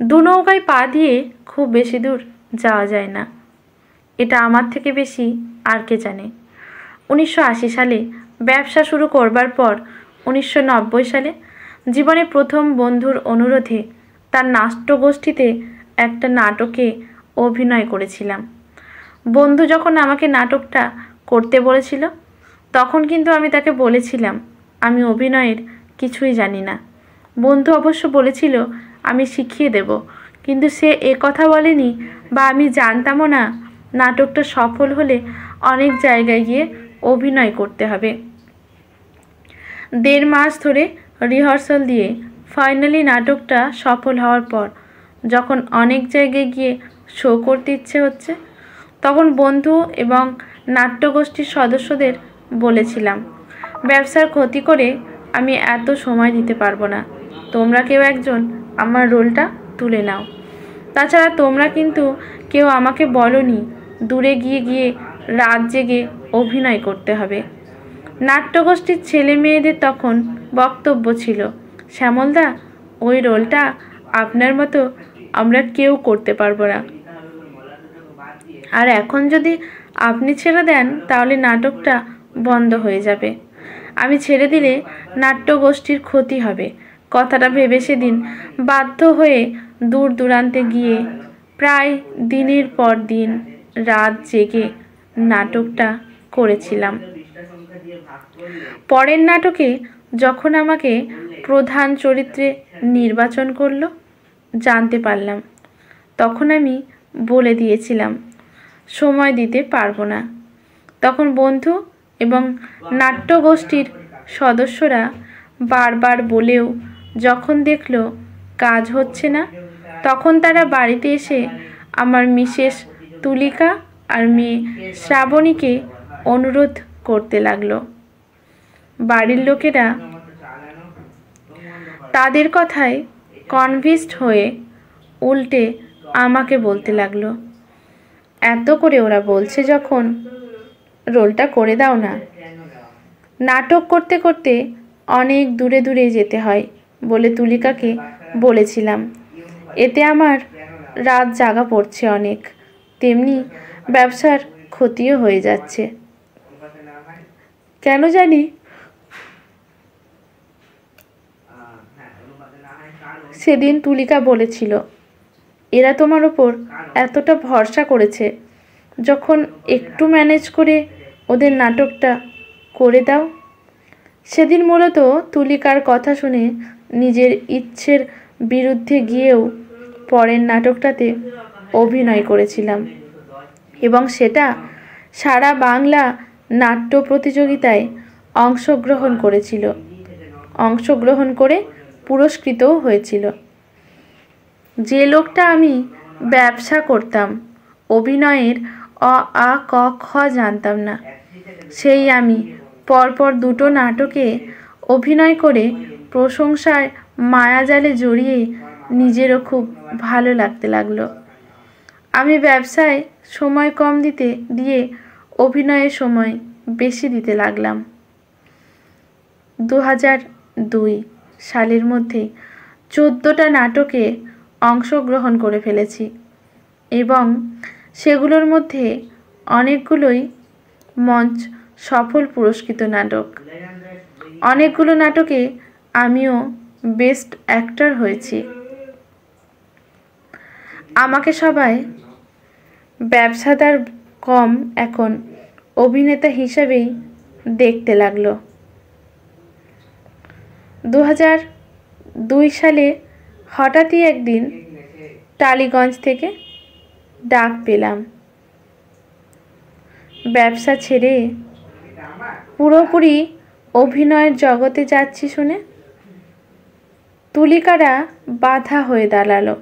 দু নৌকায় পা দিয়ে খুব বেশি দূর যাওয়া যায় না, এটা আমার থেকে বেশি আর কে জানে। 1980 সালে ব্যবসা শুরু করবার পর 1990 সালে জীবনে প্রথম বন্ধুর অনুরোধে তার নাট্যগোষ্ঠীতে একটা নাটকে অভিনয় করেছিলাম। বন্ধু যখন আমাকে নাটকটা করতে বলেছিল তখন কিন্তু আমি তাকে বলেছিলাম আমি অভিনয়ের কিছুই জানি না। বন্ধু অবশ্য বলেছিল আমি শিখিয়ে দেব, কিন্তু সে কথা বলেনি বা আমি জানতামও না নাটকটা সফল হলে অনেক জায়গায় গিয়ে অভিনয় করতে হবে। 1.5 মাস ধরে রিহার্সাল দিয়ে ফাইনালি নাটকটা সফল হওয়ার পর যখন অনেক জায়গায় গিয়ে শো করতে ইচ্ছে হচ্ছে তখন বন্ধু এবং নাট্যগোষ্ঠীর সদস্যদের বলেছিলাম ব্যবসার ক্ষতি করে আমি এত সময় দিতে পারবো না, তোমরা কেউ একজন আমার রোলটা তুলে নাও। তাছাড়া তোমরা কিন্তু কেউ আমাকে বলোনি দূরে গিয়ে গিয়ে রাত জেগে অভিনয় করতে হবে। নাট্যগোষ্ঠীর ছেলে মেয়েদের তখন বক্তব্য ছিল শ্যামলদা ওই রোলটা আপনার মতো আমরা কেউ করতে পারবো না, আর এখন যদি আপনি ছেড়ে দেন তাহলে নাটকটা বন্ধ হয়ে যাবে। আমি ছেড়ে দিলে নাট্যগোষ্ঠীর ক্ষতি হবে, কথাটা ভেবে সেদিন বাধ্য হয়ে দূর দূরান্তে গিয়ে প্রায় দিনের পর দিন রাত জেগে নাটকটা করেছিলাম। পরের নাটকে যখন আমাকে প্রধান চরিত্রে নির্বাচন করলো জানতে পারলাম তখন আমি বলে দিয়েছিলাম সময় দিতে পারবো না। তখন বন্ধু এবং নাট্যগোষ্ঠীর সদস্যরা বারবার বলেও যখন দেখলো কাজ হচ্ছে না তখন তারা বাড়িতে এসে আমার মিসেস তুলিকা আর মেয়ে শ্রাবণীকে অনুরোধ করতে লাগলো। বাড়ির লোকেরা তাদের কথায় কনভিন্সড হয়ে উল্টে আমাকে বলতে লাগলো এত করে ওরা বলছে যখন রোলটা করে দাও না। নাটক করতে করতে অনেক দূরে দূরে যেতে হয় বলে তুলিকাকে বলেছিলাম, এতে আমার রাত জাগা পড়ছে অনেক, তেমনি ব্যবসার ক্ষতিও হয়ে যাচ্ছে। কেন জানি সেদিন তুলিকা বলেছিল এরা তোমার ওপর এতটা ভরসা করেছে, যখন একটু ম্যানেজ করে ওদের নাটকটা করে দাও। সেদিন মূলত তুলিকার কথা শুনে নিজের ইচ্ছের বিরুদ্ধে গিয়েও পরের নাটকটাতে অভিনয় করেছিলাম এবং সেটা সারা বাংলা নাট্য প্রতিযোগিতায় অংশগ্রহণ করে পুরস্কৃতও হয়েছিল। যে লোকটা আমি ব্যবসা করতাম, অভিনয়ের অ আ ক খ জানতাম না, সেই আমি পরপর দুটো নাটকে অভিনয় করে প্রশংসায় মায়াজালে জড়িয়ে নিজেরও খুব ভালো লাগতে লাগলো। আমি ব্যবসায় সময় কম দিয়ে অভিনয়ের সময় বেশি দিতে লাগলাম। 2002 সালের মধ্যে 14টা নাটকে অংশগ্রহণ করে ফেলেছি এবং সেগুলোর মধ্যে অনেকগুলোই মঞ্চ সফল পুরস্কৃত নাটক। অনেকগুলো নাটকে আমিও বেস্ট অ্যাক্টর হয়েছি। আমাকে সবাই ব্যবসাদার কম এখন অভিনেতা হিসাবেই দেখতে লাগলো। 2002 সালে হঠাৎই একদিন টালিগঞ্জ থেকে ডাক পেলাম ব্যবসা ছেড়ে পুরোপুরি অভিনয়ের জগতে যাচ্ছি শুনে। তুলিকারা বাধা হয়ে দাঁড়ালো।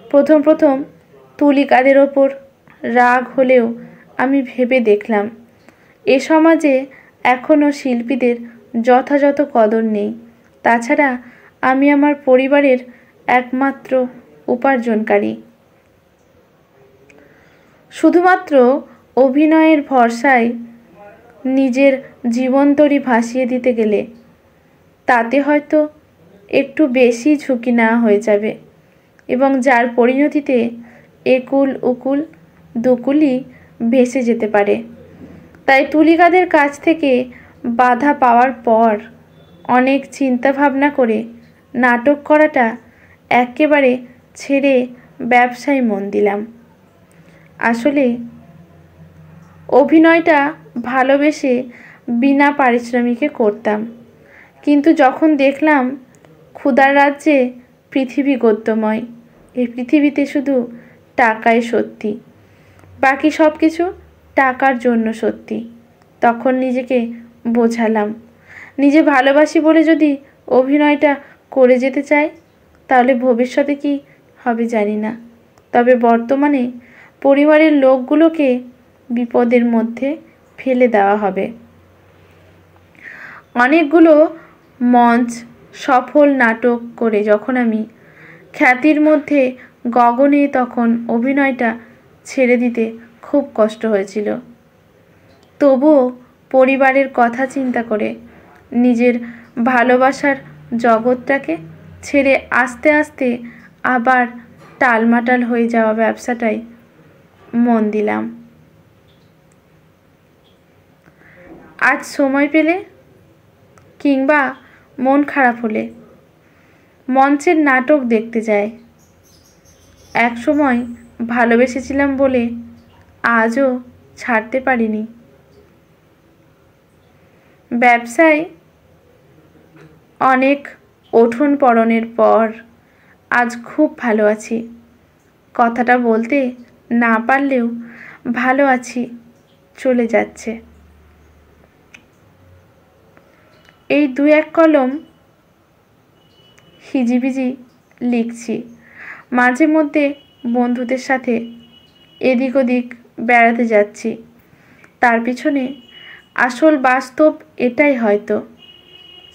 প্রথম তুলিকাদের ওপর রাগ হলেও আমি ভেবে দেখলাম এ সমাজে এখনও শিল্পীদের যথাযথ কদর নেই। তাছাড়া আমি আমার পরিবারের একমাত্র উপার্জনকারী। শুধুমাত্র অভিনয়ের ভরসায় নিজের জীবনতরি ভাসিয়ে দিতে গেলে তাতে হয়তো একটু বেশি ঝুঁকি নেওয়া হয়ে যাবে এবং যার পরিণতিতে একুল উকুল দুকুলই ভেসে যেতে পারে। তাই তুলিকাদের কাছ থেকে বাধা পাওয়ার পর অনেক চিন্তা ভাবনা করে নাটক করাটা একেবারে ছেড়ে ব্যবসায় মন দিলাম। আসলে অভিনয়টা ভালোবেসে বিনা পারিশ্রমিকে করতাম, কিন্তু যখন দেখলাম ক্ষুধার রাজ্যে পৃথিবী গদ্যময়, এই পৃথিবীতে শুধু টাকাই সত্যি, বাকি সব কিছু টাকার জন্য সত্যি, তখন নিজেকে বোঝালাম নিজে ভালোবাসি বলে যদি অভিনয়টা করে যেতে চাই তাহলে ভবিষ্যতে কি হবে জানি না, তবে বর্তমানে পরিবারের লোকগুলোকে বিপদের মধ্যে ফেলে দেওয়া হবে। অনেকগুলো মঞ্চ সফল নাটক করে যখন আমি খ্যাতির মধ্যে গগনে, তখন অভিনয়টা ছেড়ে দিতে খুব কষ্ট হয়েছিল। তবুও পরিবারের কথা চিন্তা করে নিজের ভালোবাসার জগৎটাকে ছেড়ে আস্তে আস্তে আবার টালমাটাল হয়ে যাওয়া ব্যবসাটাই মন দিলাম। আজ সময় পেলে কিংবা মন খারাপ হলে মঞ্চের নাটক দেখতে যাই। এক সময় ভালোবেসেছিলাম বলে আজও ছাড়তে পারিনি। ব্যবসায় অনেক ওঠন পড়নের পর আজ খুব ভালো আছি। কথাটা বলতে না পারলেও ভালো আছি চলে যাচ্ছে। এই দু এক কলম হিজিবিজি লিখছি, মাঝে মধ্যে বন্ধুদের সাথে এদিক ওদিক বেড়াতে যাচ্ছি। তার পিছনে আসল বাস্তব এটাই হয়তো,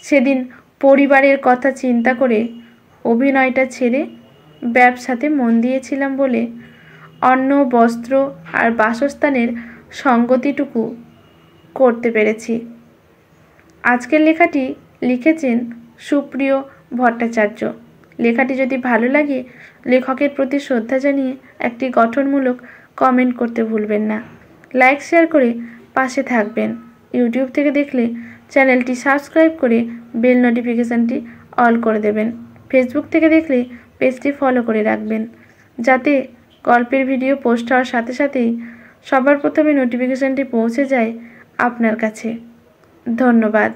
সেদিন পরিবারের কথা চিন্তা করে অভিনয়টা ছেড়ে ব্যবসাতে মন দিয়েছিলাম বলে অন্ন, বস্ত্র আর বাসস্থানের সঙ্গতিটুকু করতে পেরেছি। আজকের লেখাটি লিখেছেন সুপ্রিয় ভট্টাচার্য। লেখাটি যদি ভালো লাগে লেখকের প্রতি শ্রদ্ধা জানিয়ে একটি গঠনমূলক কমেন্ট করতে ভুলবেন না। লাইক শেয়ার করে পাশে থাকবেন। ইউটিউব থেকে দেখলে চ্যানেলটি সাবস্ক্রাইব করে বেল নোটিফিকেশানটি অল করে দেবেন। ফেসবুক থেকে দেখলে পেজটি ফলো করে রাখবেন, যাতে গল্পের ভিডিও পোস্ট হওয়ার সাথে সাথেই সবার প্রথমে নোটিফিকেশানটি পৌঁছে যায় আপনার কাছে। ধন্যবাদ।